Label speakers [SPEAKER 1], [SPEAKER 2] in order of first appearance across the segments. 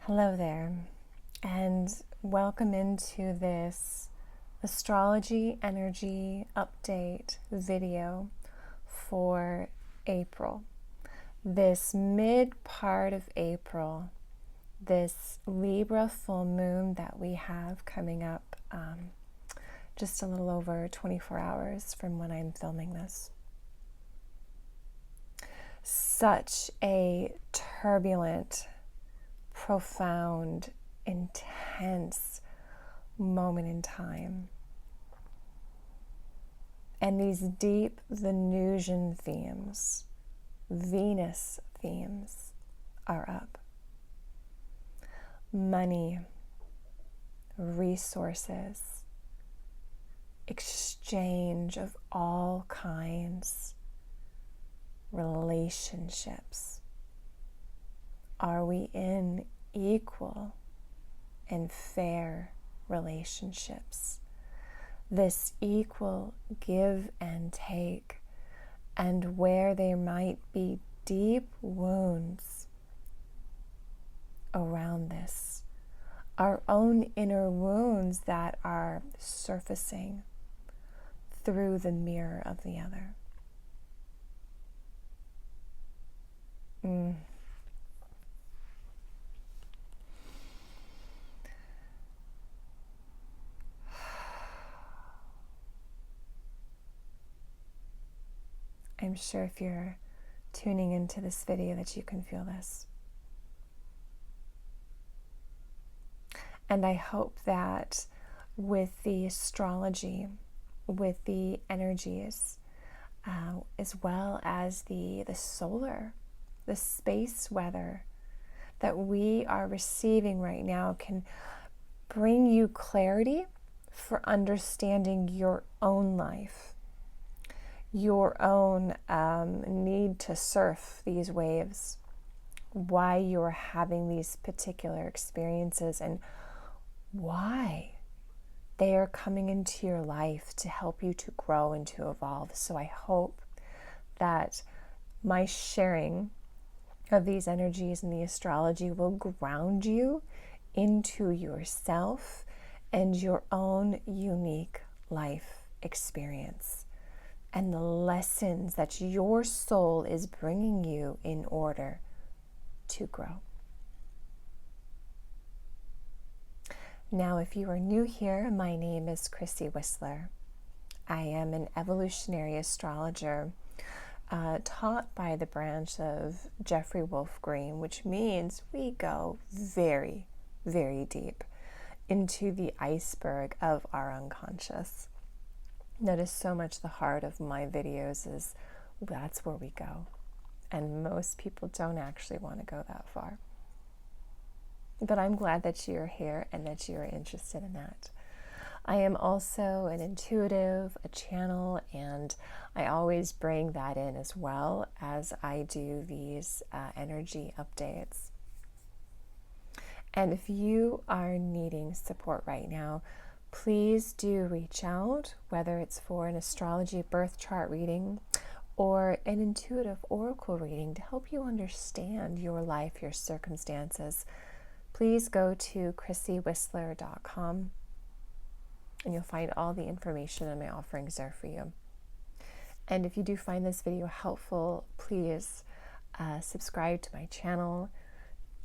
[SPEAKER 1] Hello there, and welcome into this astrology energy update video for April. This mid part of April, this Libra full moon that we have coming up just a little over 24 hours from when I'm filming this. Such a turbulent, profound, intense moment in time. And these deep Venusian themes, Venus themes, are up. Money, resources, exchange of all kinds, relationships. Are we in equal and fair relationships? This equal give and take, and where there might be deep wounds around this, our own inner wounds that are surfacing through the mirror of the other. I'm sure if you're tuning into this video that you can feel this. And I hope that with the astrology, with the energies, as well as the solar, the space weather that we are receiving right now can bring you clarity for understanding your own life, your own need to surf these waves, why you're having these particular experiences, and why they are coming into your life to help you to grow and to evolve. So I hope that my sharing of these energies and the astrology will ground you into yourself and your own unique life experience and the lessons that your soul is bringing you in order to grow. Now, if you are new here, my name is Chrissy Whistler. I am an evolutionary astrologer taught by the branch of Jeffrey Wolf Green, which means we go very, very deep into the iceberg of our unconscious. That is so much the heart of my videos, is that's where we go. And most people don't actually want to go that far. But I'm glad that you're here and that you're interested in that. I am also an intuitive, a channel, and I always bring that in as well as I do these energy updates. And if you are needing support right now, please do reach out, whether it's for an astrology birth chart reading or an intuitive oracle reading to help you understand your life, your circumstances. Please go to chrissywhistler.com and you'll find all the information and my offerings there for you. And if you do find this video helpful, please subscribe to my channel.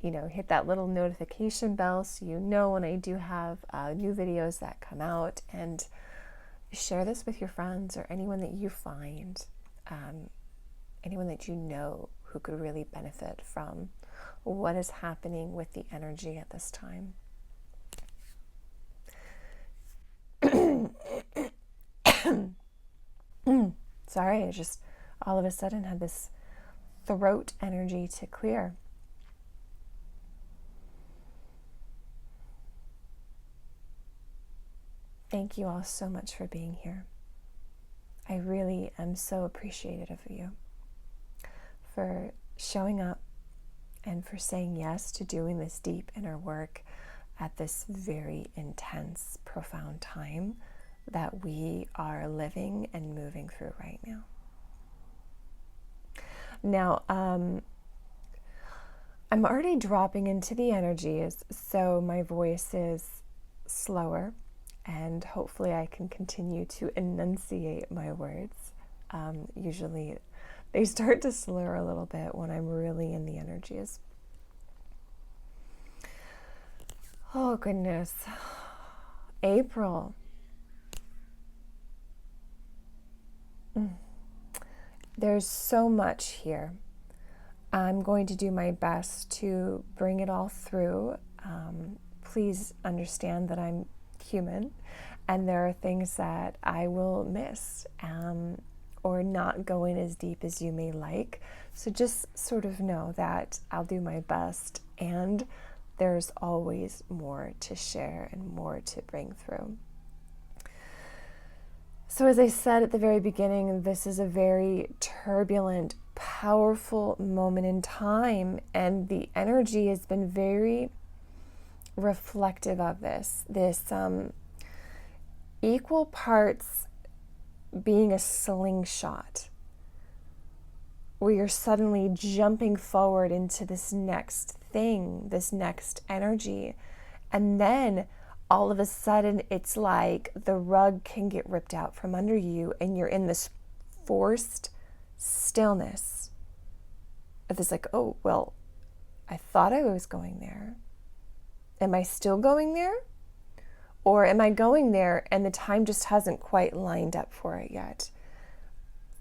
[SPEAKER 1] Hit that little notification bell so you know when I do have new videos that come out, and share this with your friends or anyone that you find, anyone that you know who could really benefit from what is happening with the energy at this time. Sorry, I just all of a sudden had this throat energy to clear. Thank you all so much for being here. I really am so appreciative of you for showing up and for saying yes to doing this deep inner work at this very intense, profound time that we are living and moving through right now. Now, I'm already dropping into the energies, so my voice is slower, and hopefully I can continue to enunciate my words. Usually they start to slur a little bit when I'm really in the energies. Oh, goodness. April. There's so much here. I'm going to do my best to bring it all through. Please understand that I'm human and there are things that I will miss or not go in as deep as you may like. So just sort of know that I'll do my best, and there's always more to share and more to bring through. So as I said at the very beginning, this is a very turbulent, powerful moment in time, and the energy has been very reflective of this equal parts being a slingshot, where you're suddenly jumping forward into this next thing, this next energy, and then all of a sudden it's like the rug can get ripped out from under you and you're in this forced stillness of this, like, oh, well, I thought I was going there. Am I still going there? Or am I going there and the time just hasn't quite lined up for it yet?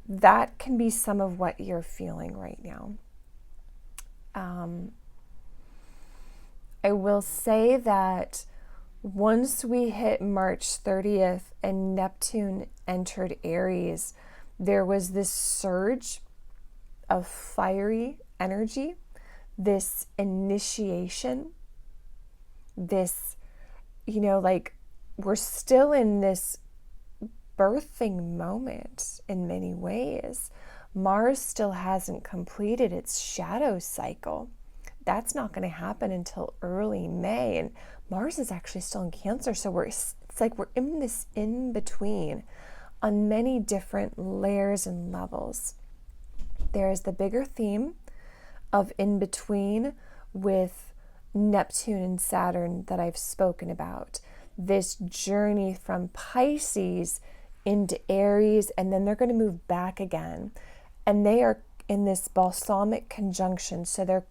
[SPEAKER 1] That can be some of what you're feeling right now. I will say that once we hit March 30th and Neptune entered Aries, there was this surge of fiery energy, this initiation, this, like we're still in this birthing moment in many ways. Mars still hasn't completed its shadow cycle. That's not going to happen until early May, and Mars is actually still in Cancer, so it's like we're in this in-between on many different layers and levels. There is the bigger theme of in-between with Neptune and Saturn that I've spoken about. This journey from Pisces into Aries, and then they're going to move back again. And they are in this balsamic conjunction. So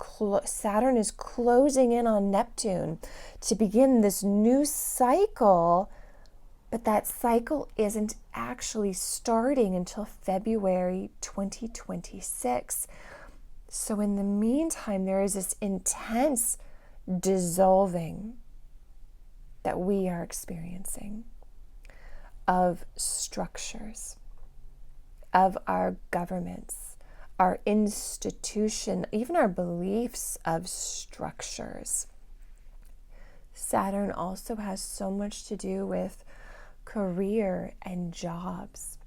[SPEAKER 1] Saturn is closing in on Neptune to begin this new cycle, but that cycle isn't actually starting until February 2026. So in the meantime, there is this intense dissolving that we are experiencing of structures, of our governments, our institution, even our beliefs of structures. Saturn also has so much to do with career and jobs.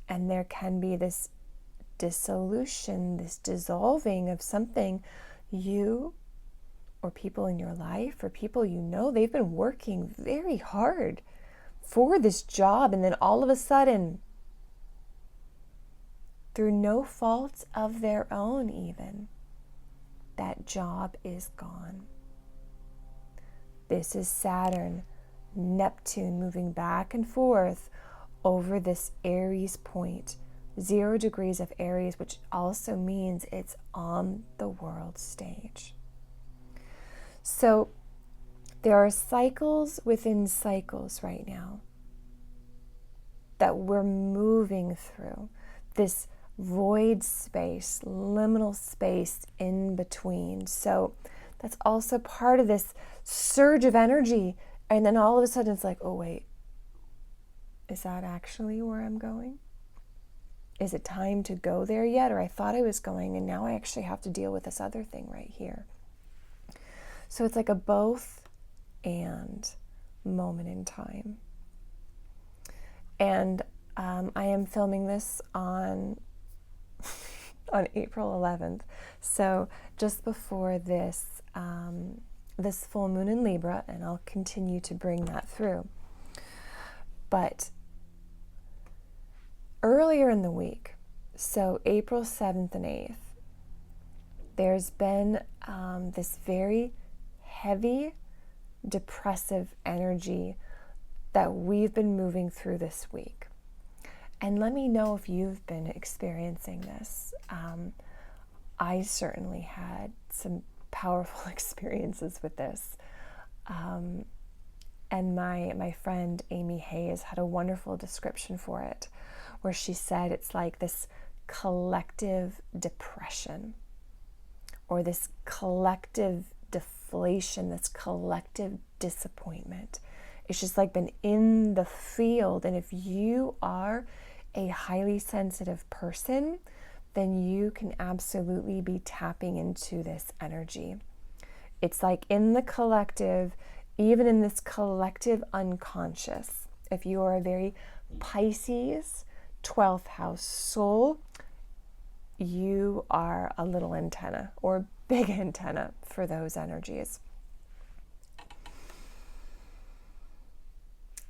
[SPEAKER 1] And there can be this dissolution, this dissolving of something you or people in your life or people they've been working very hard for this job, and then all of a sudden, through no fault of their own even, that job is gone. This is Saturn, Neptune moving back and forth over this Aries point, 0 degrees of Aries, which also means it's on the world stage. So there are cycles within cycles right now that we're moving through, this void space, liminal space in between. So that's also part of this surge of energy. And then all of a sudden it's like, oh wait, is that actually where I'm going? Is it time to go there yet? Or I thought I was going, and now I actually have to deal with this other thing right here. So it's like a both and moment in time. And I am filming this on April 11th. So just before this full moon in Libra, and I'll continue to bring that through. But earlier in the week, so April 7th and 8th, there's been this very heavy, depressive energy that we've been moving through this week. And let me know if you've been experiencing this. I certainly had some powerful experiences with this. And my friend Amy Hayes had a wonderful description for it, where she said it's like this collective depression, or this collective deflation, this collective disappointment. It's just like been in the field. And if you are a highly sensitive person, then you can absolutely be tapping into this energy. It's like in the collective, even in this collective unconscious. If you are a very Pisces 12th house soul, you are a little antenna or big antenna for those energies.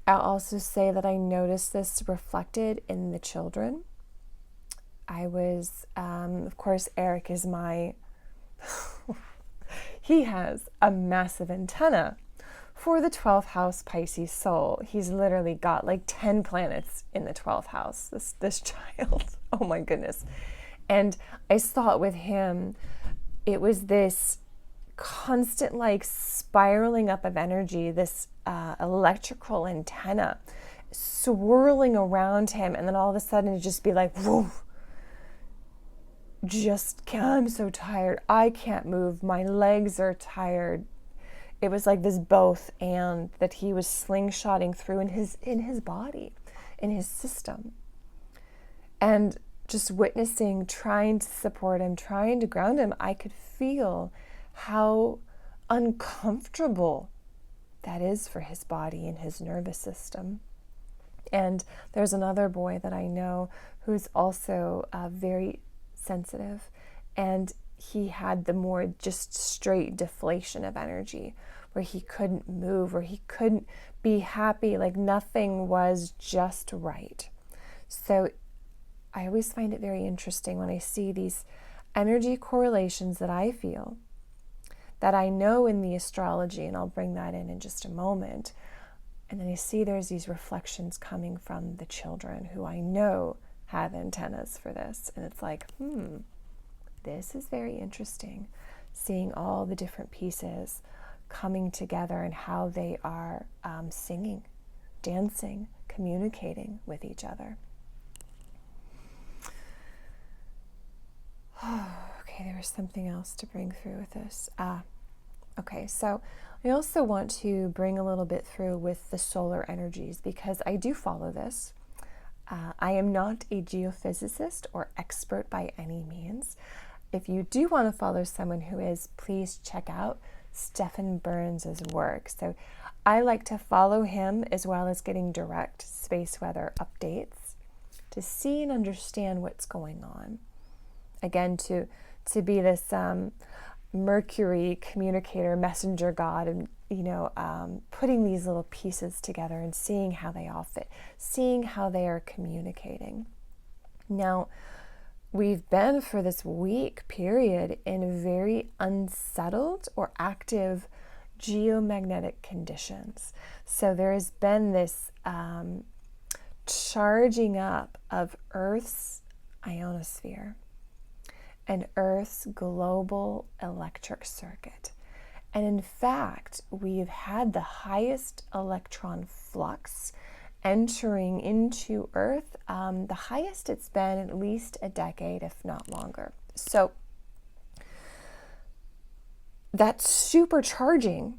[SPEAKER 1] I'll also say that I noticed this reflected in the children. I was, of course, Eric is my, he has a massive antenna for the 12th house Pisces soul. He's literally got like 10 planets in the 12th house, this child. Oh my goodness. And I saw it with him. It was this constant like spiraling up of energy, this electrical antenna swirling around him, and then all of a sudden it'd just be like, whoa, I'm so tired, I can't move, my legs are tired. It was like this both and that he was slingshotting through in his body, in his system. And just witnessing, trying to support him, trying to ground him, I could feel how uncomfortable that is for his body and his nervous system. And there's another boy that I know who's also very sensitive, and he had the more just straight deflation of energy, where he couldn't move, where he couldn't be happy, like nothing was just right. So I always find it very interesting when I see these energy correlations that I feel, that I know in the astrology, and I'll bring that in just a moment. And then I see there's these reflections coming from the children who I know have antennas for this. And it's like, this is very interesting, seeing all the different pieces coming together and how they are singing, dancing, communicating with each other. Okay, there was something else to bring through with this. Okay, so I also want to bring a little bit through with the solar energies, because I do follow this. I am not a geophysicist or expert by any means. If you do want to follow someone who is, please check out Stephen Burns' work. So I like to follow him, as well as getting direct space weather updates to see and understand what's going on. Again, to be this Mercury communicator, messenger god, and putting these little pieces together and seeing how they all fit, seeing how they are communicating. Now, we've been for this week period in very unsettled or active geomagnetic conditions. So there has been this charging up of Earth's ionosphere and Earth's global electric circuit. And in fact, we've had the highest electron flux entering into Earth, the highest it's been at least a decade, if not longer. So that supercharging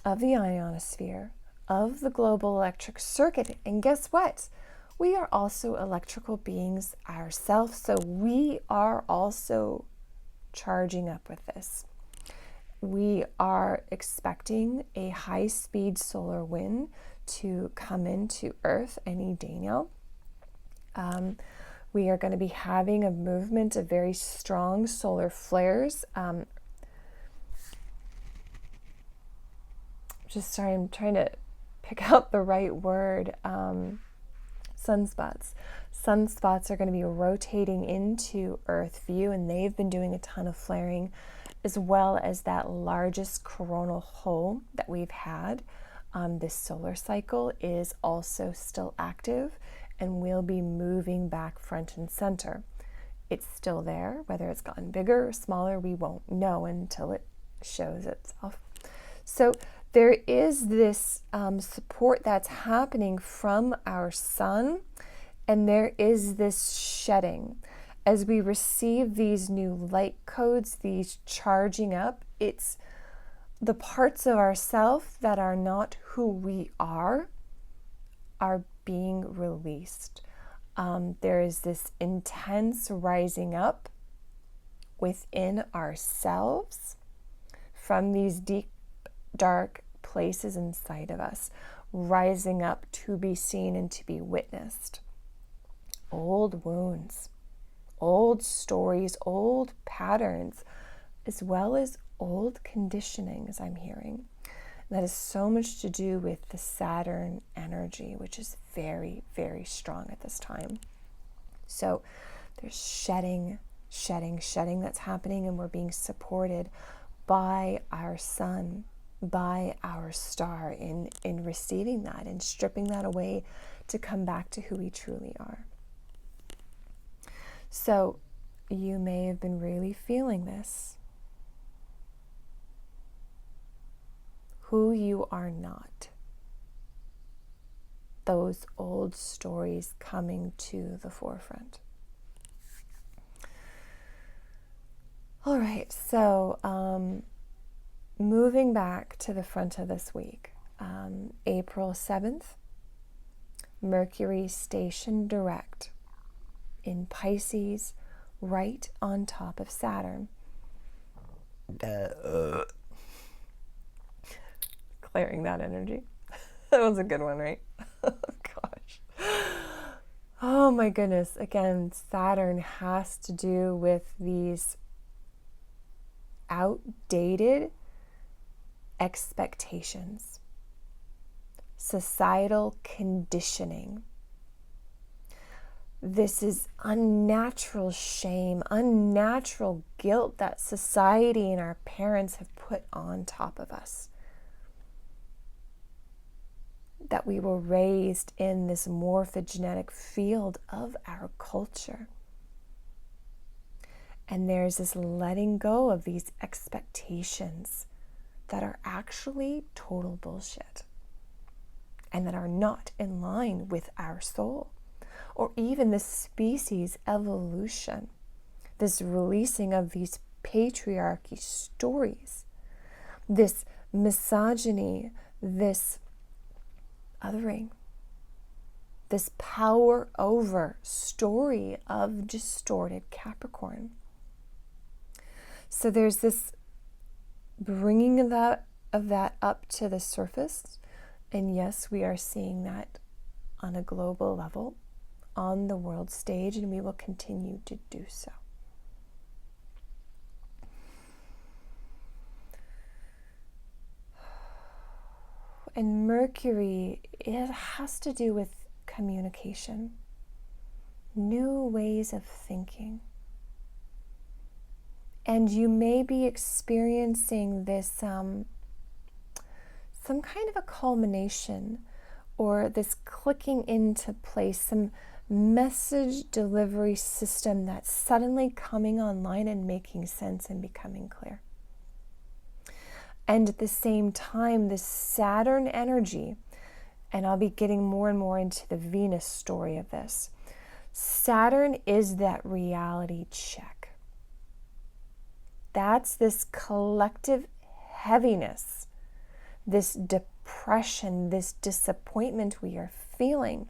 [SPEAKER 1] of the ionosphere, of the global electric circuit, and guess what? We are also electrical beings ourselves, so we are also charging up with this. We are expecting a high-speed solar wind to come into Earth any day now. We are going to be having a movement of very strong solar flares. I'm trying to pick out the right word. Sunspots. sunspots are going to be rotating into Earth view, and they've been doing a ton of flaring, as well as that largest coronal hole that we've had. This solar cycle is also still active and will be moving back front and center. It's still there. Whether it's gotten bigger or smaller, we won't know until it shows itself. So there is this support that's happening from our sun, and there is this shedding. As we receive these new light codes, these charging up, it's the parts of ourself that are not who we are being released. There is this intense rising up within ourselves from these deep, dark places inside of us, rising up to be seen and to be witnessed. Old wounds, old stories, old patterns, as well as old conditioning, as I'm hearing. That has so much to do with the Saturn energy, which is very, very strong at this time. So there's shedding that's happening, and we're being supported by our sun, by our star in receiving that and stripping that away to come back to who we truly are. So you may have been really feeling this. Who you are not. Those old stories coming to the forefront. All right, so moving back to the front of this week, April 7th, Mercury stationed direct in Pisces, right on top of Saturn. Clearing that energy. That was a good one, right? Gosh. Oh my goodness. Again, Saturn has to do with these outdated expectations, societal conditioning. This is unnatural shame, unnatural guilt that society and our parents have put on top of us. That we were raised in this morphogenetic field of our culture. And there's this letting go of these expectations that are actually total bullshit and that are not in line with our soul or even the species evolution, this releasing of these patriarchy stories, this misogyny, this othering, this power over story of distorted Capricorn. So there's this bringing of that up to the surface. And yes, we are seeing that on a global level, on the world stage, and we will continue to do so. And Mercury, it has to do with communication, new ways of thinking. And you may be experiencing this, some kind of a culmination or this clicking into place, some message delivery system that's suddenly coming online and making sense and becoming clear. And at the same time, this Saturn energy, and I'll be getting more and more into the Venus story of this, Saturn is that reality check. That's this collective heaviness, this depression, this disappointment we are feeling.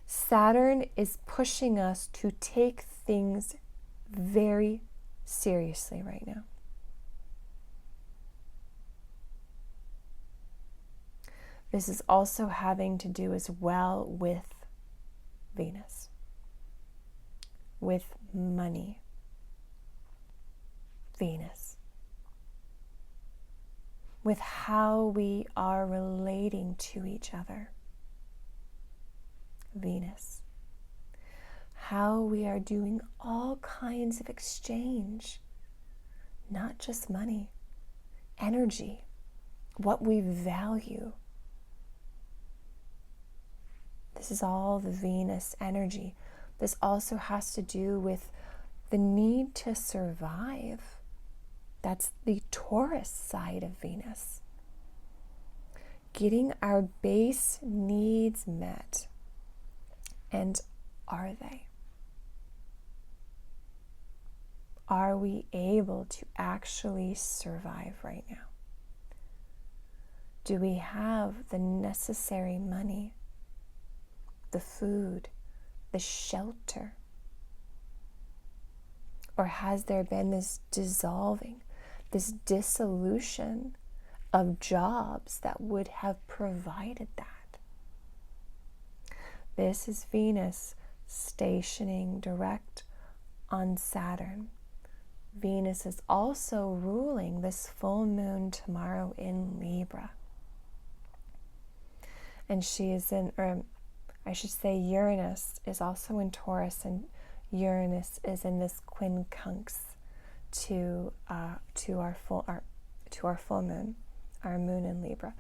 [SPEAKER 1] Saturn is pushing us to take things very seriously right now. This is also having to do as well with Venus, with money. Venus, with how we are relating to each other. Venus, how we are doing all kinds of exchange, not just money, energy, what we value. This is all the Venus energy. This also has to do with the need to survive. That's the Taurus side of Venus. Getting our base needs met. And are they? Are we able to actually survive right now? Do we have the necessary money, the food, the shelter? Or has there been this dissolving, this dissolution of jobs that would have provided that? This is Venus stationing direct on Saturn. Venus is also ruling this full moon tomorrow in Libra. And she is in, or I should say Uranus is also in Taurus, and Uranus is in this quincunx to our full moon, our moon in Libra.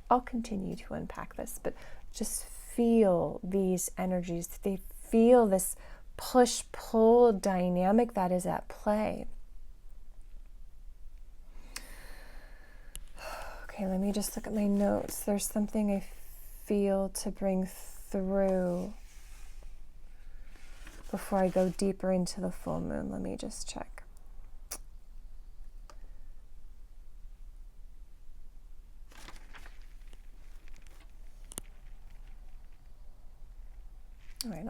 [SPEAKER 1] I'll continue to unpack this, but just feel these energies. They feel this push-pull dynamic that is at play. Okay, let me just look at my notes. There's something I feel to bring through before I go deeper into the full moon. Let me just check. All right,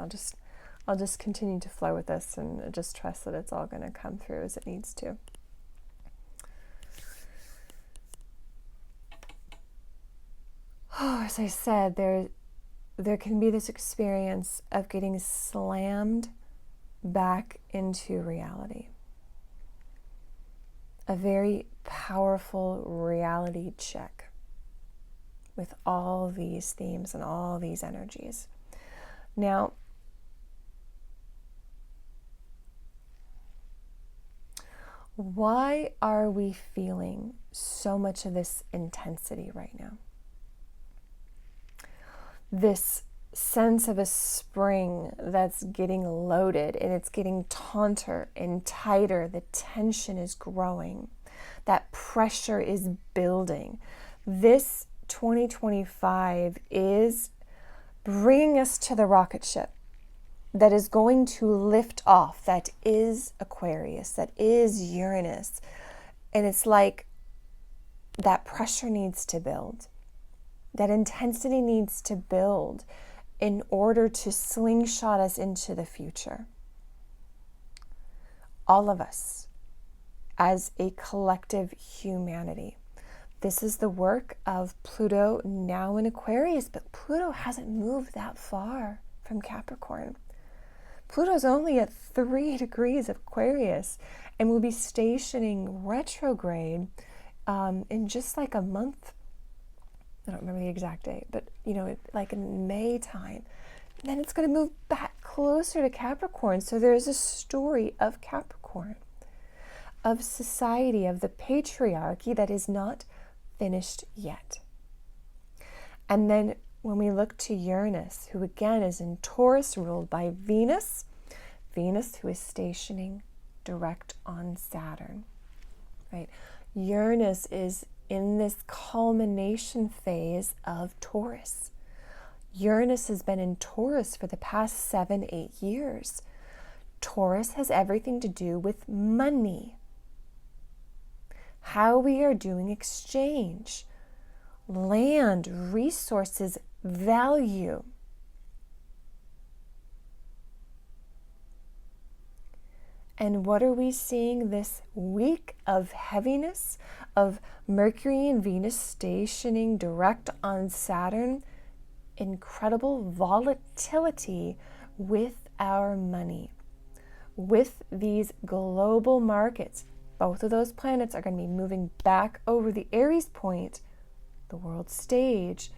[SPEAKER 1] I'll just continue to flow with this and just trust that it's all going to come through as it needs to. Oh, as I said, there can be this experience of getting slammed back into reality. A very powerful reality check with all these themes and all these energies. Now, why are we feeling so much of this intensity right now? This sense of a spring that's getting loaded and it's getting taunter and tighter. The tension is growing. That pressure is building. This 2025 is bringing us to the rocket ship that is going to lift off. That is Aquarius. That is Uranus. And it's like that pressure needs to build. That intensity needs to build in order to slingshot us into the future. All of us, as a collective humanity. This is the work of Pluto now in Aquarius, but Pluto hasn't moved that far from Capricorn. Pluto's only at 3 degrees of Aquarius and will be stationing retrograde in just like a month. I don't remember the exact date, but like in May time. And then it's going to move back closer to Capricorn. So there's a story of Capricorn, of society, of the patriarchy that is not finished yet. And then when we look to Uranus, who again is in Taurus, ruled by Venus, who is stationing direct on Saturn, right? Uranus is in this culmination phase of Taurus. Uranus has been in Taurus for the past 7-8 years. Taurus has everything to do with money, how we are doing exchange, land, resources, value. And what are we seeing this week of heaviness, of Mercury and Venus stationing direct on Saturn? Incredible volatility with our money, with these global markets. Both of those planets are going to be moving back over the Aries point, the world stage,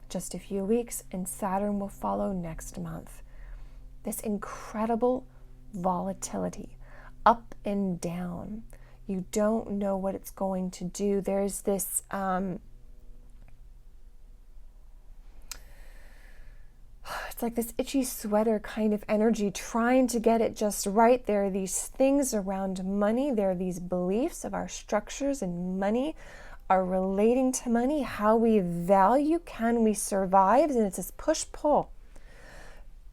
[SPEAKER 1] just a few weeks, and Saturn will follow next month. this incredible volatility, up and down. You don't know what it's going to do. There's this it's like this itchy sweater kind of energy, trying to get it just right. There are these things around money. There are these beliefs of our structures and money, are relating to money, how we value, can we survive? And it's this push-pull,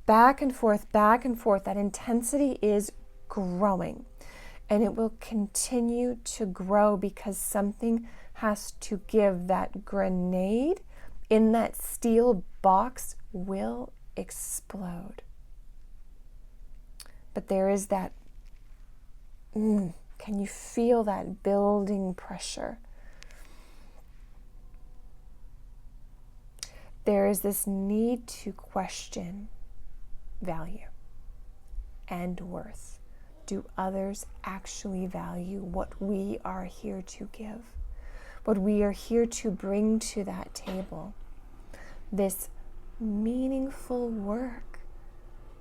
[SPEAKER 1] back and forth, back and forth. That intensity is growing, and it will continue to grow because something has to give. That grenade in that steel box will explode. But there is that, can you feel that building pressure? There is this need to question value and worth. Do others actually value what we are here to give? What we are here to bring to that table? This meaningful work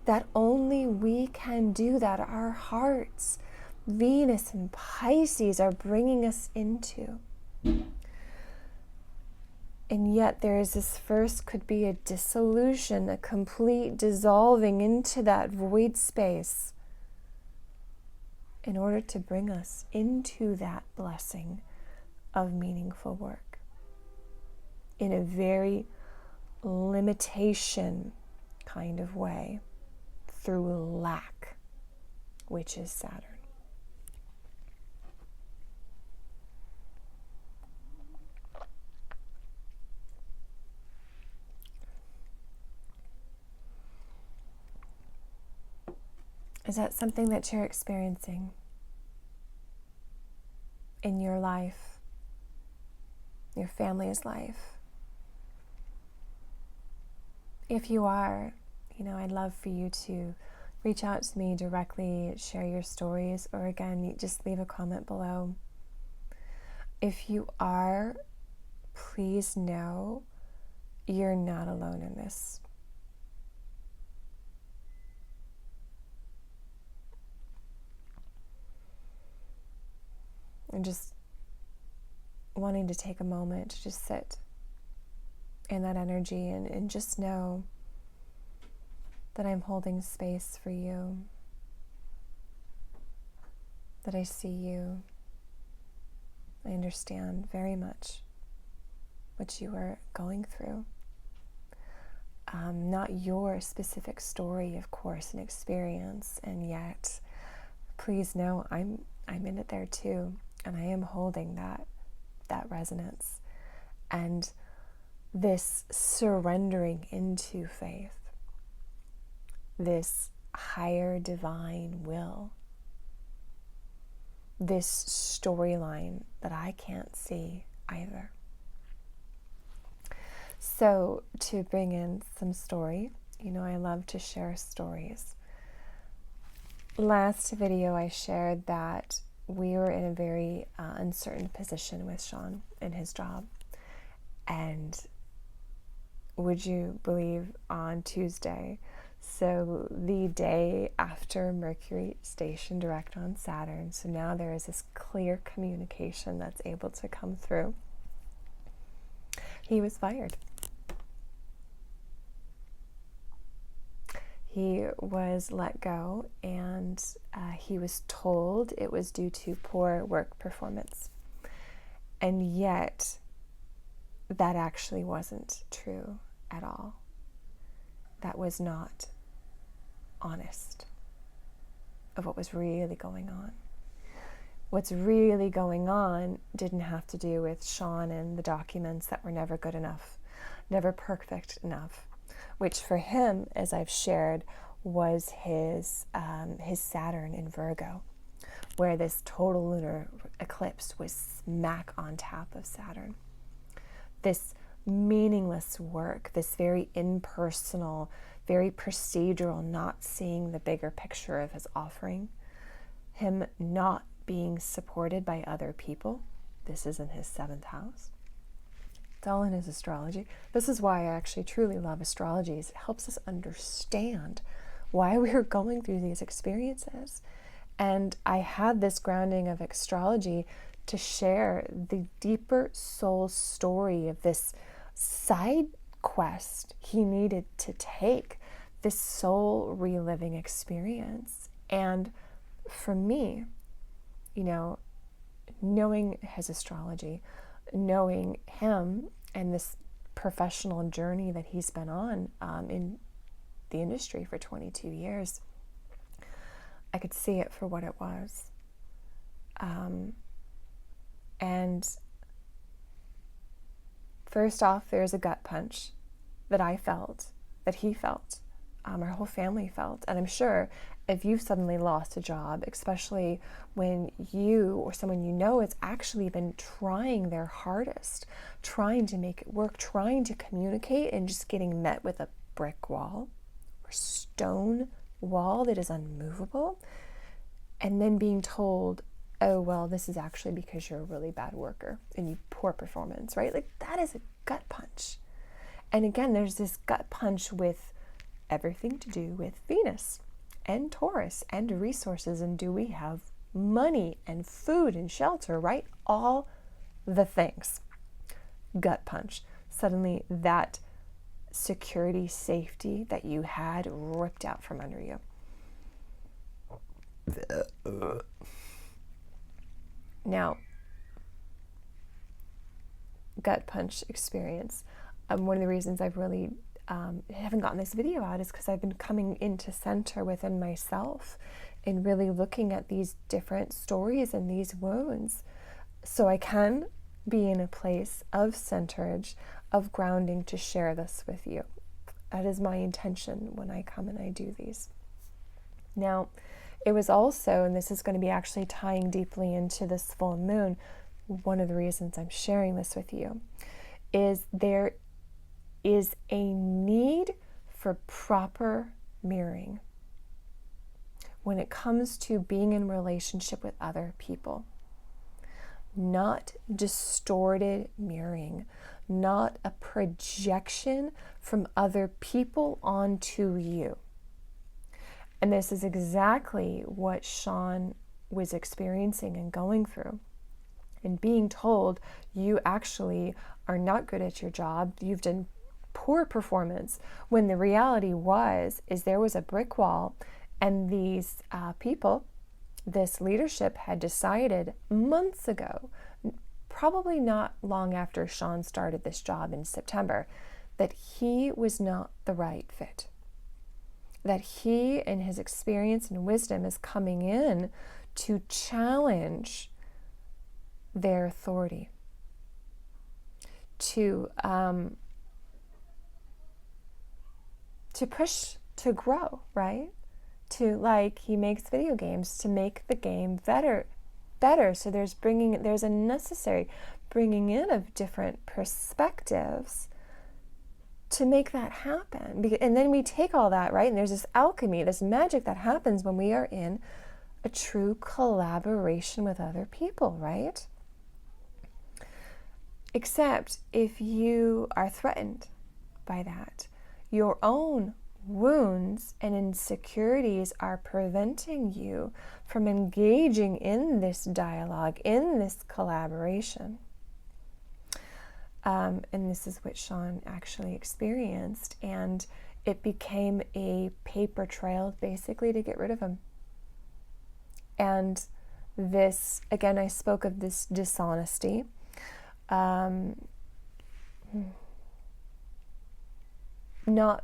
[SPEAKER 1] that only we can do, that our hearts, Venus and Pisces, are bringing us into. And yet there is this first, could be a dissolution, a complete dissolving into that void space in order to bring us into that blessing of meaningful work in a very limitation kind of way, through lack, which is Saturn. Is that something that you're experiencing in your life, your family's life? If you are, I'd love for you to reach out to me directly, share your stories, or again, just leave a comment below. If you are, please know you're not alone in this. And just wanting to take a moment to just sit in that energy and just know that I'm holding space for you, that I see you. I understand very much what you are going through. Not your specific story, of course, and experience, and yet, please know I'm in it there too, and I am holding that resonance and this surrendering into faith, this higher divine will, this storyline that I can't see either. So to bring in some story, I love to share stories. Last video I shared that we were in a very uncertain position with Sean in his job. And would you believe, on Tuesday, so the day after Mercury stationed direct on Saturn, so now there is this clear communication that's able to come through, he was fired. He was let go, and he was told it was due to poor work performance. And yet, that actually wasn't true at all. That was not honest of what was really going on. What's really going on didn't have to do with Sean and the documents that were never good enough, never perfect enough, which for him, as I've shared, was his Saturn in Virgo, where this total lunar eclipse was smack on top of Saturn. This meaningless work, this very impersonal, very procedural, not seeing the bigger picture of his offering, him not being supported by other people. This is in his 7th house. It's all in his astrology. This is why I actually truly love astrology, is it helps us understand why we were going through these experiences. And I had this grounding of astrology to share the deeper soul story of this side quest he needed to take, this soul reliving experience. And for me, knowing his astrology, knowing him and this professional journey that he's been on in the industry for 22 years, I could see it for what it was. And first off, there's a gut punch that I felt, that he felt, our whole family felt. And I'm sure if you've suddenly lost a job, especially when you or someone you know has actually been trying their hardest, trying to make it work, trying to communicate, and just getting met with a brick wall or stone wall that is unmovable, and then being told, oh, well, this is actually because you're a really bad worker and you poor performance, right? Like, that is a gut punch. And again, there's this gut punch with everything to do with Venus and Taurus and resources, and do we have money and food and shelter, right? All the things. Gut punch. Suddenly that security, safety that you had ripped out from under you. Now, gut punch experience. One of the reasons I've really haven't gotten this video out is because I've been coming into center within myself and really looking at these different stories and these wounds, so I can be in a place of centerage, of grounding, to share this with you. That is my intention when I come and I do these. Now, it was also, and this is going to be actually tying deeply into this full moon, one of the reasons I'm sharing this with you is there is a need for proper mirroring when it comes to being in relationship with other people. Not distorted mirroring, not a projection from other people onto you. And this is exactly what Sean was experiencing and going through, and being told, you actually are not good at your job, you've done poor performance, when the reality is there was a brick wall, and these people, this leadership had decided months ago, probably not long after Sean started this job in September, that he was not the right fit. That he, in his experience and wisdom, is coming in to challenge their authority, to push, to grow, right? To, like, he makes video games to make the game better. So there's a necessary bringing in of different perspectives to make that happen. And then we take all that, right? And there's this alchemy, this magic that happens when we are in a true collaboration with other people, right? Except if you are threatened by that, your own wounds and insecurities are preventing you from engaging in this dialogue, in this collaboration. And this is what Sean actually experienced, and it became a paper trail basically to get rid of him. And this, again, I spoke of this dishonesty. Not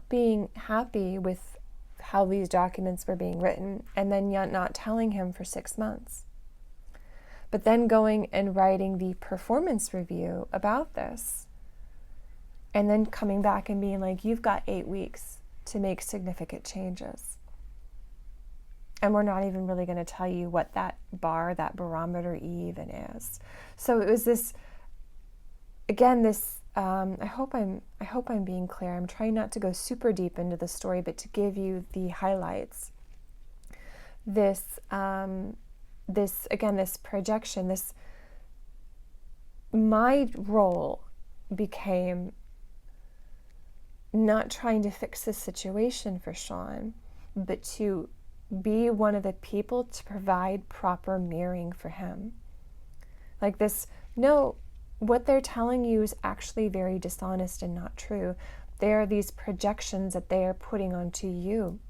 [SPEAKER 1] being happy with how these documents were being written, and then yet not telling him for 6 months. But then going and writing the performance review about this, and then coming back and being like, you've got 8 weeks to make significant changes. And we're not even really going to tell you what that barometer even is. So it was this, again, this, I hope I'm being clear. I'm trying not to go super deep into the story, but to give you the highlights. This projection, my role became not trying to fix the situation for Sean, but to be one of the people to provide proper mirroring for him. Like this, no, what they're telling you is actually very dishonest and not true. There are these projections that they are putting onto you.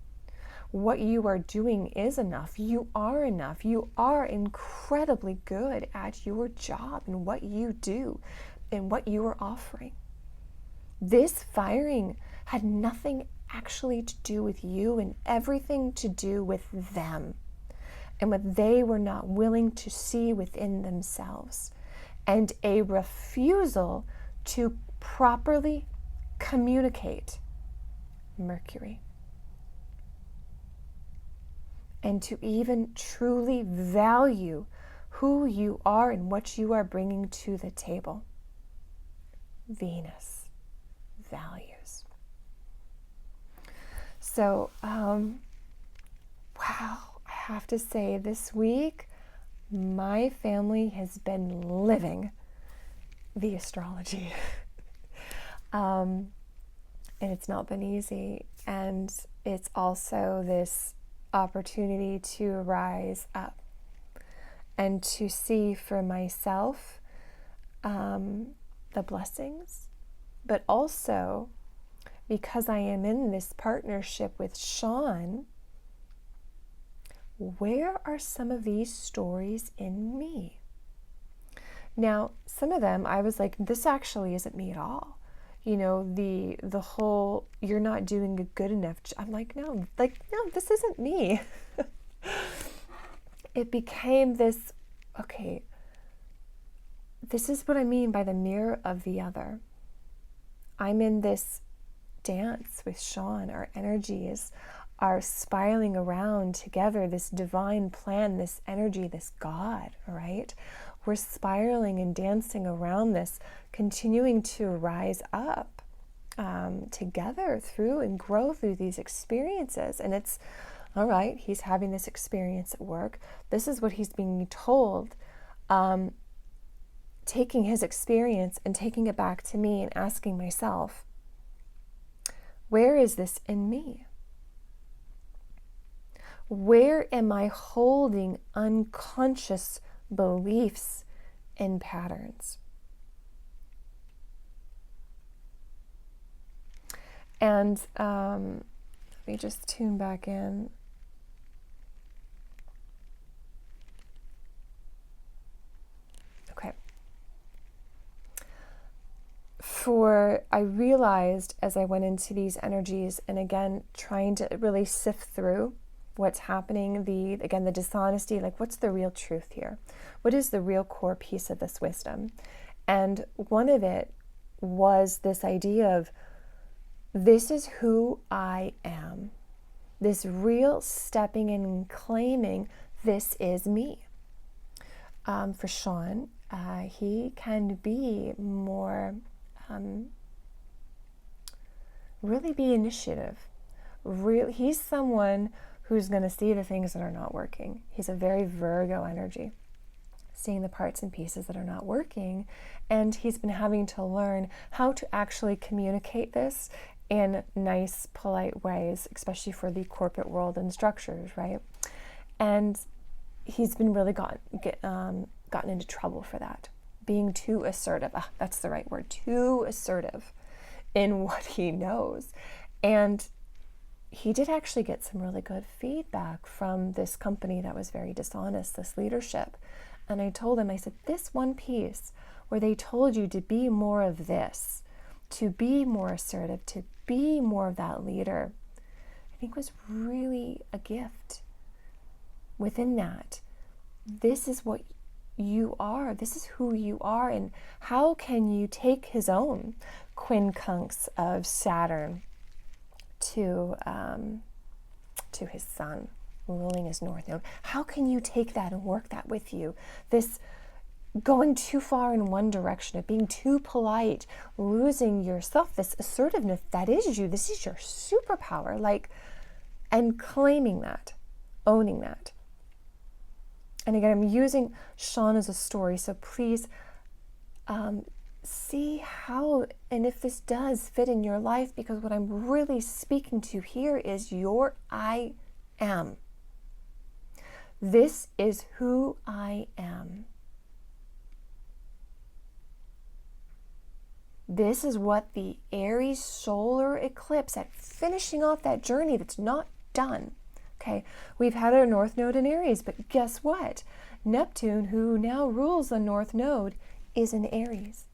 [SPEAKER 1] What you are doing is enough. You are enough. You are incredibly good at your job and what you do and what you are offering. This firing had nothing actually to do with you and everything to do with them and what they were not willing to see within themselves, and a refusal to properly communicate Mercury, and to even truly value who you are and what you are bringing to the table. Venus, values. So, wow, I have to say this week, my family has been living the astrology. And it's not been easy. And it's also this opportunity to rise up and to see for myself the blessings, but also because I am in this partnership with Sean, where are some of these stories in me? Now, some of them I was like, this actually isn't me at all. You know, the whole, you're not doing a good enough I'm like, no, this isn't me. It became this, okay, this is what I mean by the mirror of the other. I'm in this dance with Sean. Our energies are spiraling around together, this divine plan, this energy, this God, right? We're spiraling and dancing around this, continuing to rise up together through and grow through these experiences. And it's, all right, he's having this experience at work. This is what he's being told. Taking his experience and taking it back to me and asking myself, where is this in me? Where am I holding unconscious beliefs and patterns? And let me just tune back in. Okay. I realized as I went into these energies, and again, trying to really sift through what's happening, the dishonesty, like what's the real truth here? What is the real core piece of this wisdom? And one of it was this idea of, this is who I am. This real stepping in and claiming, this is me. For Sean, he can be more, really be initiative. He's someone who's going to see the things that are not working. He's a very Virgo energy, seeing the parts and pieces that are not working. And he's been having to learn how to actually communicate this in nice, polite ways, especially for the corporate world and structures, right? And he's been really gotten into trouble for that, being too assertive. That's the right word, too assertive in what he knows. And he did actually get some really good feedback from this company that was very dishonest, this leadership. And I told him, I said, this one piece where they told you to be more of this, to be more assertive, to be more of that leader, I think was really a gift. Within that, this is what you are. This is who you are. And how can you take his own quincunx of Saturn to his sun, ruling his north node? How can you take that and work that with you? This going too far in one direction, of being too polite, losing yourself, this assertiveness, that is you. This is your superpower, and claiming that, owning that. And again, I'm using Sean as a story, so please see how and if this does fit in your life, because what I'm really speaking to here is your I am. This is who I am. This is what the Aries solar eclipse, at finishing off that journey that's not done. Okay, we've had our North Node in Aries, but guess what? Neptune, who now rules the North Node, is in Aries.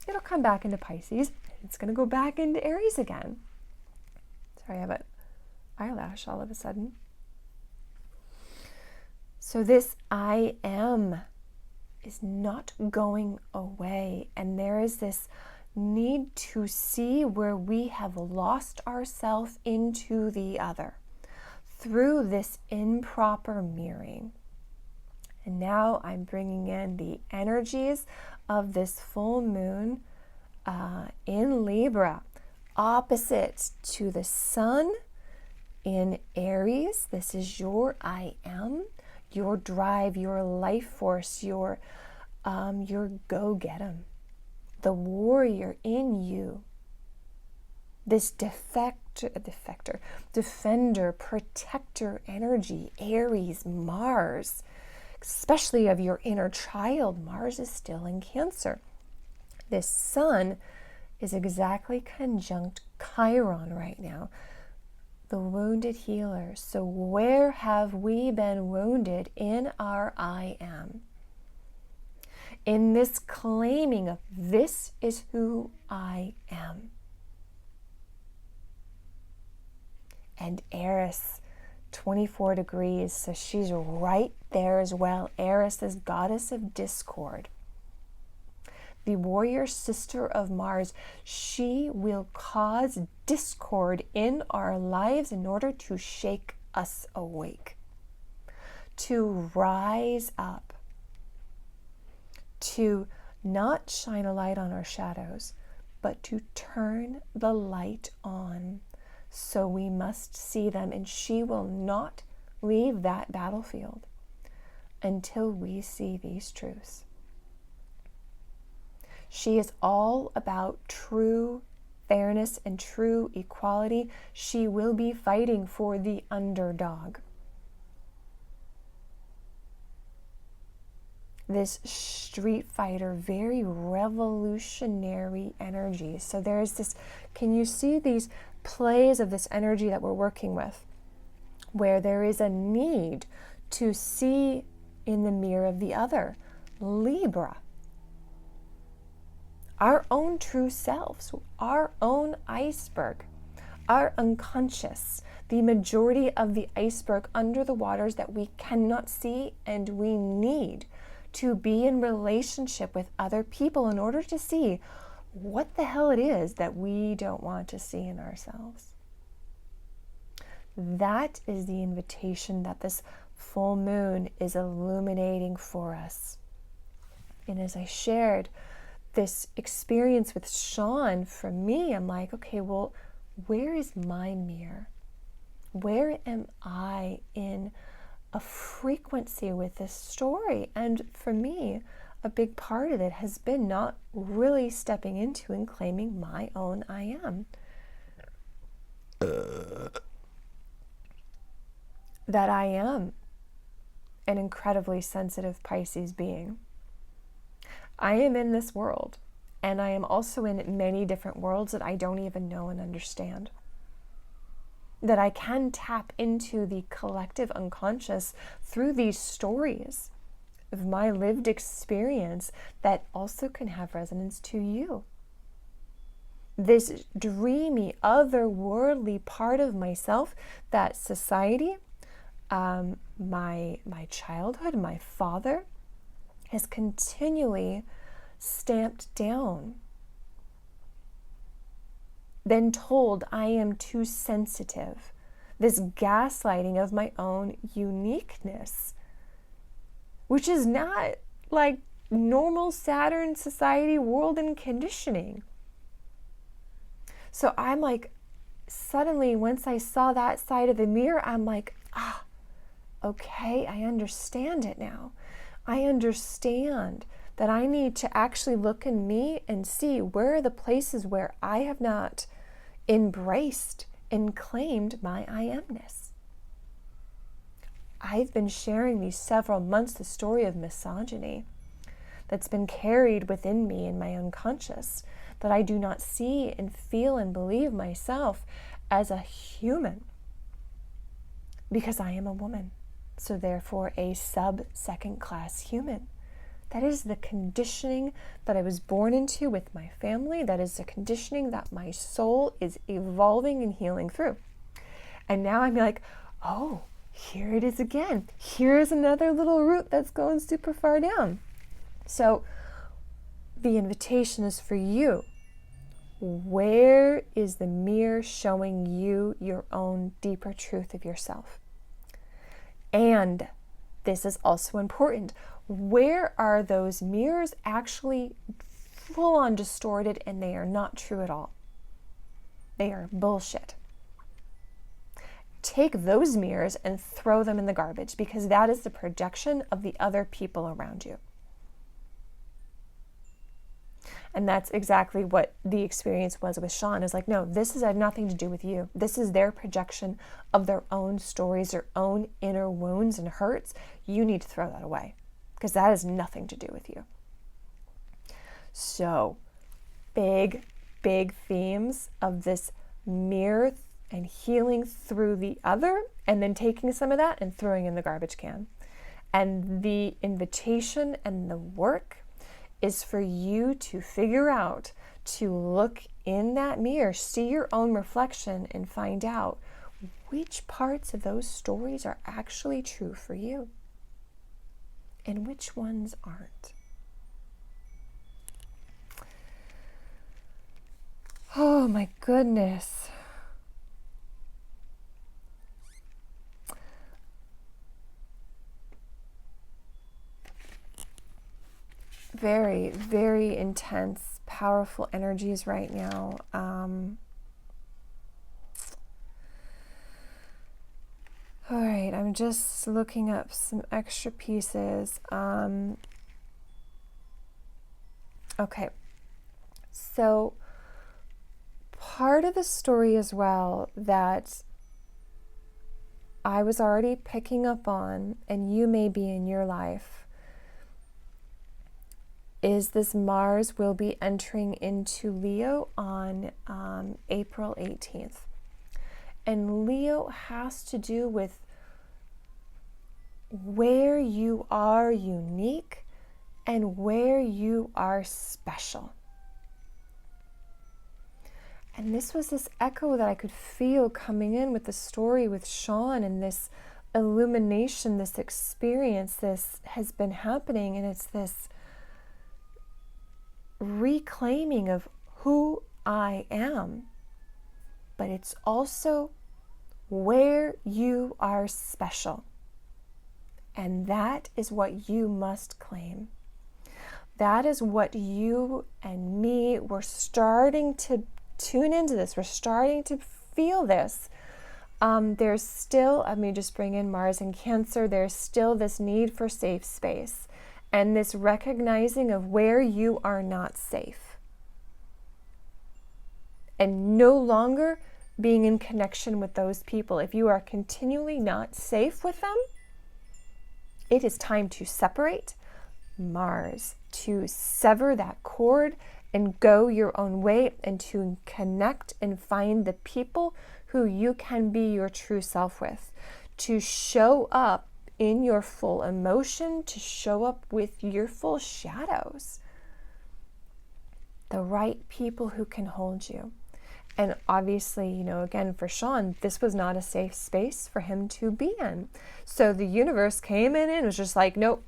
[SPEAKER 1] It'll come back into Pisces. It's going to go back into Aries again. Sorry, I have an eyelash all of a sudden. So this I am is not going away. And there is this need to see where we have lost ourselves into the other through this improper mirroring. And now I'm bringing in the energies of this full moon in Libra, opposite to the sun in Aries. This is your I am, your drive, your life force, your go get 'em, the warrior in you. This defender, protector energy, Aries, Mars, especially of your inner child. Mars is still in Cancer. This sun is exactly conjunct Chiron right now, the wounded healer. So where have we been wounded in our I am? In this claiming of this is who I am. And Eris, 24 degrees, so she's right there as well. Eris is goddess of discord. The warrior sister of Mars, she will cause discord in our lives in order to shake us awake, to rise up, to not shine a light on our shadows, but to turn the light on. So we must see them, and she will not leave that battlefield until we see these truths. She is all about true fairness and true equality. She will be fighting for the underdog. This street fighter, very revolutionary energy. So there's this, can you see these plays of this energy that we're working with, where there is a need to see in the mirror of the other, Libra, our own true selves, our own iceberg, our unconscious, the majority of the iceberg under the waters that we cannot see, and we need to be in relationship with other people in order to see what the hell it is that we don't want to see in ourselves. That is the invitation that this full moon is illuminating for us. And as I shared this experience with Sean, for me, I'm like, okay, well, where is my mirror? Where am I in a frequency with this story? And for me, a big part of it has been not really stepping into and claiming my own I am. That I am an incredibly sensitive Pisces being. I am in this world, and I am also in many different worlds that I don't even know and understand. That I can tap into the collective unconscious through these stories of my lived experience that also can have resonance to you. This dreamy, otherworldly part of myself that society, my childhood, my father, has continually stamped down. Been told I am too sensitive. This gaslighting of my own uniqueness, which is not like normal Saturn society world and conditioning. So I'm like, suddenly once I saw that side of the mirror, I'm like, okay, I understand it now. I understand that I need to actually look in me and see where are the places where I have not embraced and claimed my I amness. I've been sharing these several months the story of misogyny that's been carried within me in my unconscious, that I do not see and feel and believe myself as a human because I am a woman. So therefore a sub-second class human. That is the conditioning that I was born into with my family. That is the conditioning that my soul is evolving and healing through. And now I'm like, oh, here it is again. Here is another little root that's going super far down. So the invitation is for you. Where is the mirror showing you your own deeper truth of yourself? And this is also important. Where are those mirrors actually full on distorted and they are not true at all? They are bullshit. Take those mirrors and throw them in the garbage, because that is the projection of the other people around you. And that's exactly what the experience was with Sean. Is like, no, this has had nothing to do with you. This is their projection of their own stories, their own inner wounds and hurts. You need to throw that away, because that has nothing to do with you. So, big themes of this mirror and healing through the other, and then taking some of that and throwing in the garbage can. And the invitation and the work is for you to figure out, to look in that mirror, see your own reflection, and find out which parts of those stories are actually true for you and which ones aren't. Oh my goodness. Very, very intense, powerful energies right now. All right, I'm just looking up some extra pieces. Okay, so part of the story as well that I was already picking up on, and you may be in your life, is this Mars will be entering into Leo on April 18th. And Leo has to do with where you are unique and where you are special. And this was this echo that I could feel coming in with the story with Sean, and this illumination, this experience, this has been happening, and it's this reclaiming of who I am, but it's also where you are special. And that is what you must claim. That is what you and me, we're starting to tune into this. We're starting to feel this. There's still, let me just bring in Mars and Cancer, there's still this need for safe space. And this recognizing of where you are not safe. And no longer being in connection with those people. If you are continually not safe with them, it is time to separate. Mars, to sever that cord and go your own way, and to connect and find the people who you can be your true self with. To show up in your full emotion, to show up with your full shadows. The right people who can hold you. And obviously, you know, again, for Sean, this was not a safe space for him to be in. So the universe came in and was just like, nope,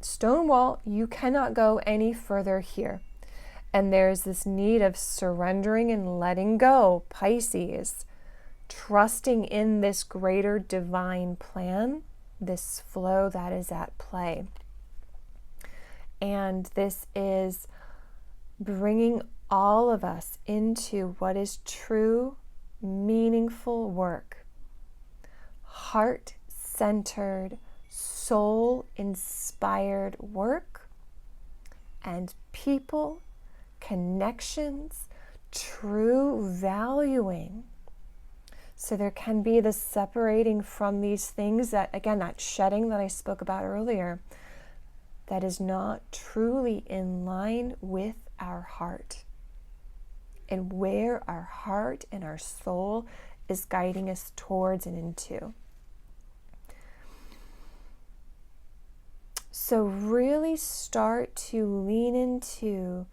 [SPEAKER 1] stonewall, you cannot go any further here. And there's this need of surrendering and letting go, Pisces. Trusting in this greater divine plan, this flow that is at play. And this is bringing all of us into what is true, meaningful work. Heart-centered, soul-inspired work and people, connections, true valuing. So there can be this separating from these things that, again, that shedding that I spoke about earlier, that is not truly in line with our heart and where our heart and our soul is guiding us towards and into. So really start to lean into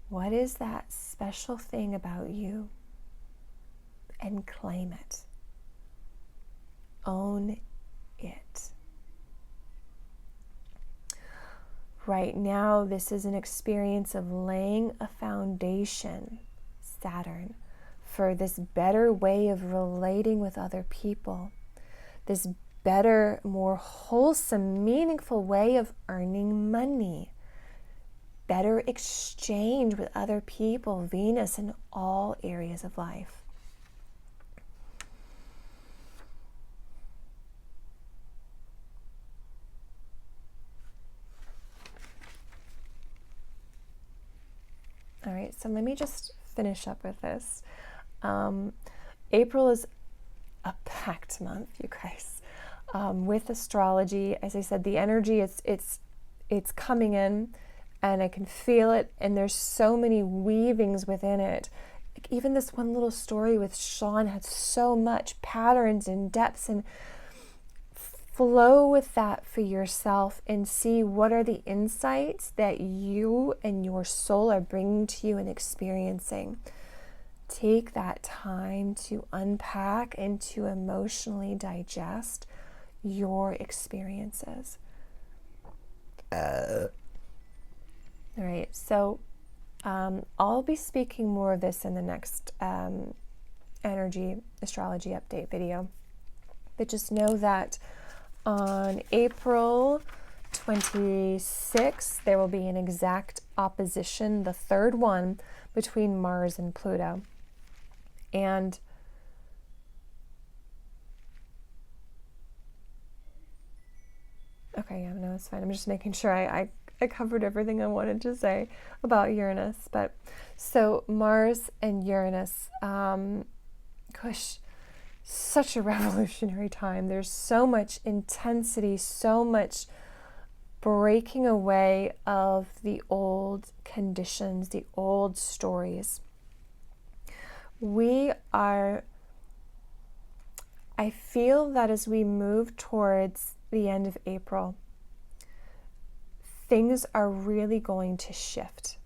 [SPEAKER 1] what is that special thing about you and claim it. Own it. Right now, this is an experience of laying a foundation, Saturn, for this better way of relating with other people, this better, more wholesome, meaningful way of earning money, better exchange with other people, Venus in all areas of life. All right, so let me just finish up with this. April is a packed month, you guys, with astrology. As I said, the energy it's coming in, and I can feel it. And there's so many weavings within it. Like even this one little story with Sean had so much patterns and depths, and flow with that for yourself and see what are the insights that you and your soul are bringing to you and experiencing. Take that time to unpack and to emotionally digest your experiences. All right, so I'll be speaking more of this in the next energy astrology update video. But just know that on April 26th, there will be an exact opposition, the third one, between Mars and Pluto. And okay, yeah, no, it's fine. I'm just making sure I covered everything I wanted to say about Uranus. But so Mars and Uranus, gosh, such a revolutionary time. There's so much intensity, so much breaking away of the old conditions, the old stories. I feel that as we move towards the end of April, things are really going to shift.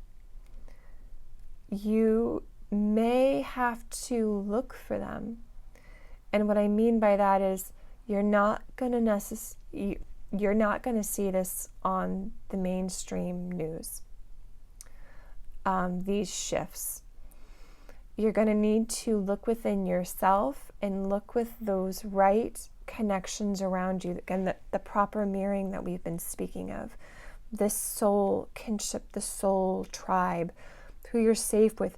[SPEAKER 1] You may have to look for them. And what I mean by that is you're not going to see this on the mainstream news. These shifts. You're going to need to look within yourself and look with those right connections around you. Again, the proper mirroring that we've been speaking of. This soul kinship, the soul tribe, who you're safe with.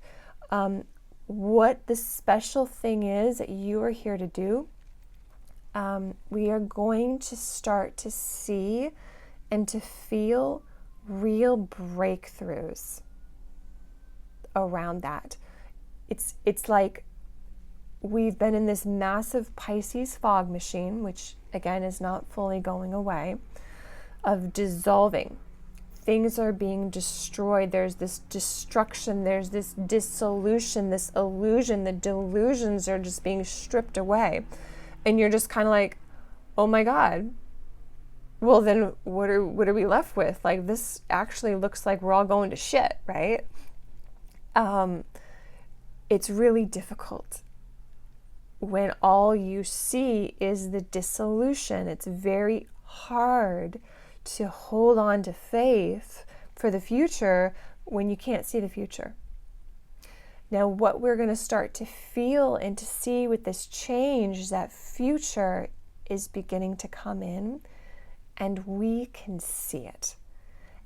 [SPEAKER 1] What the special thing is that you are here to do. We are going to start to see and to feel real breakthroughs around that. It's like we've been in this massive Pisces fog machine, which again is not fully going away, of dissolving. Things are being destroyed. There's this destruction. There's this dissolution, this illusion. The delusions are just being stripped away. And you're just kind of like, oh my God. Well, then what are we left with? Like, this actually looks like we're all going to shit, right? It's really difficult when all you see is the dissolution. It's very hard to hold on to faith for the future when you can't see the future. Now, what we're going to start to feel and to see with this change is that future is beginning to come in, and we can see it.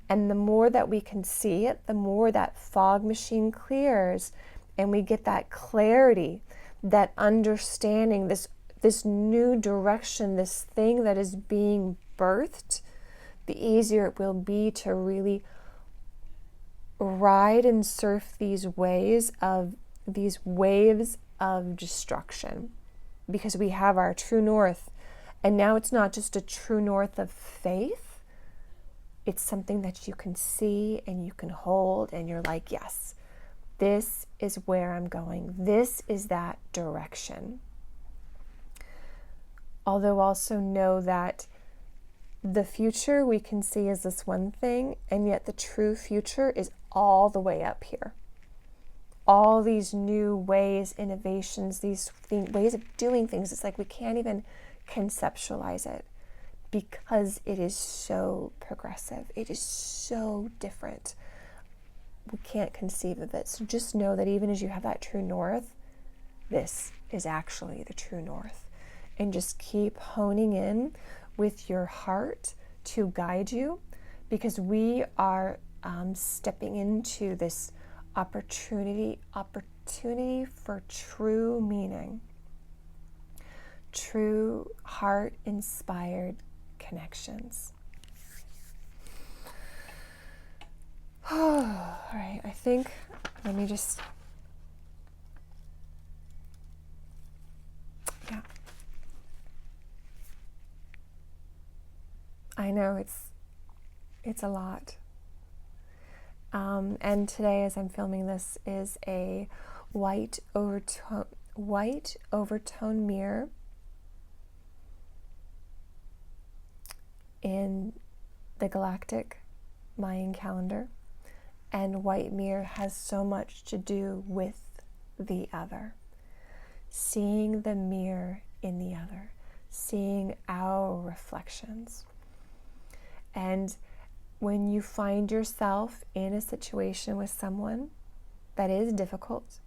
[SPEAKER 1] And the more that we can see it, the more that fog machine clears, and we get that clarity, that understanding, this new direction, this thing that is being birthed, the easier it will be to really ride and surf these waves of destruction, because we have our true north, and now it's not just a true north of faith, it's something that you can see and you can hold, and you're like, yes, this is where I'm going, this is that direction. Although also know that the future we can see as this one thing, and yet the true future is all the way up here. All these new ways, innovations, these ways of doing things, it's like we can't even conceptualize it because it is so progressive. It is so different. We can't conceive of it. So just know that even as you have that true north, this is actually the true north. And just keep honing in with your heart to guide you, because we are stepping into this opportunity for true meaning, true heart-inspired connections. All right, I think, let me just, yeah. I know it's a lot. And today, as I'm filming this, is a white overtone mirror in the galactic Mayan calendar. And white mirror has so much to do with the other. Seeing the mirror in the other. Seeing our reflections. And when you find yourself in a situation with someone that is difficult,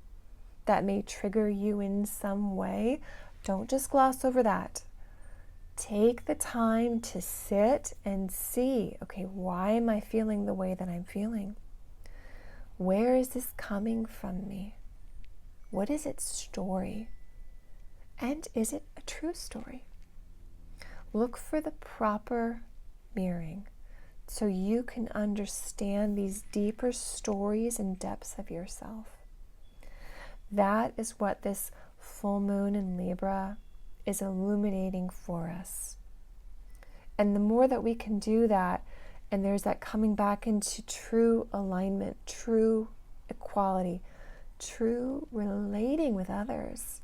[SPEAKER 1] that may trigger you in some way, don't just gloss over that. Take the time to sit and see, okay, why am I feeling the way that I'm feeling? Where is this coming from me? What is its story? And is it a true story? Look for the proper mirroring so you can understand these deeper stories and depths of yourself. That is what this full moon in Libra is illuminating for us. And the more that we can do that, and there's that coming back into true alignment, true equality, true relating with others,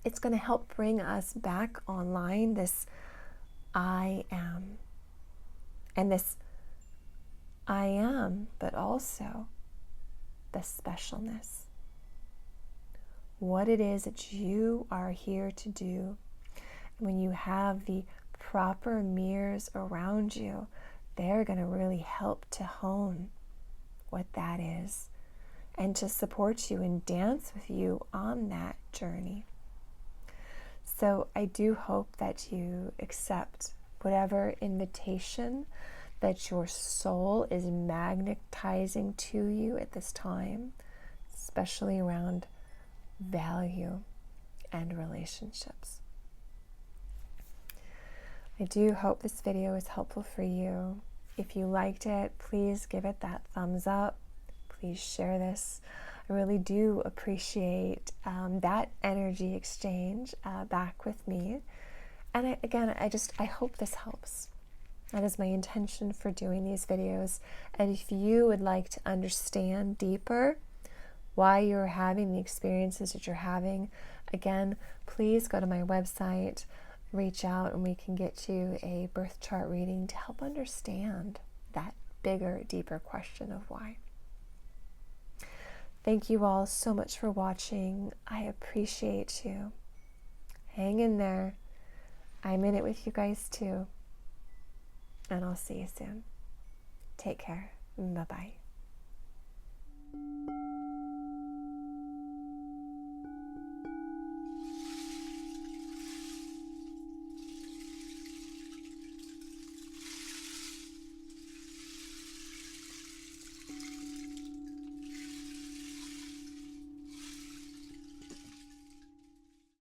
[SPEAKER 1] it's going to help bring us back online, this I am. And this I am, but also the specialness. What it is that you are here to do. When you have the proper mirrors around you, they're going to really help to hone what that is and to support you and dance with you on that journey. So I do hope that you accept whatever invitation that your soul is magnetizing to you at this time, especially around value and relationships. I do hope this video is helpful for you. If you liked it, please give it that thumbs up. Please share this. I really do appreciate that energy exchange back with me. And I hope this helps. That is my intention for doing these videos. And if you would like to understand deeper why you're having the experiences that you're having, again, please go to my website, reach out, and we can get you a birth chart reading to help understand that bigger, deeper question of why. Thank you all so much for watching. I appreciate you. Hang in there. I'm in it with you guys too. And I'll see you soon. Take care. Bye-bye.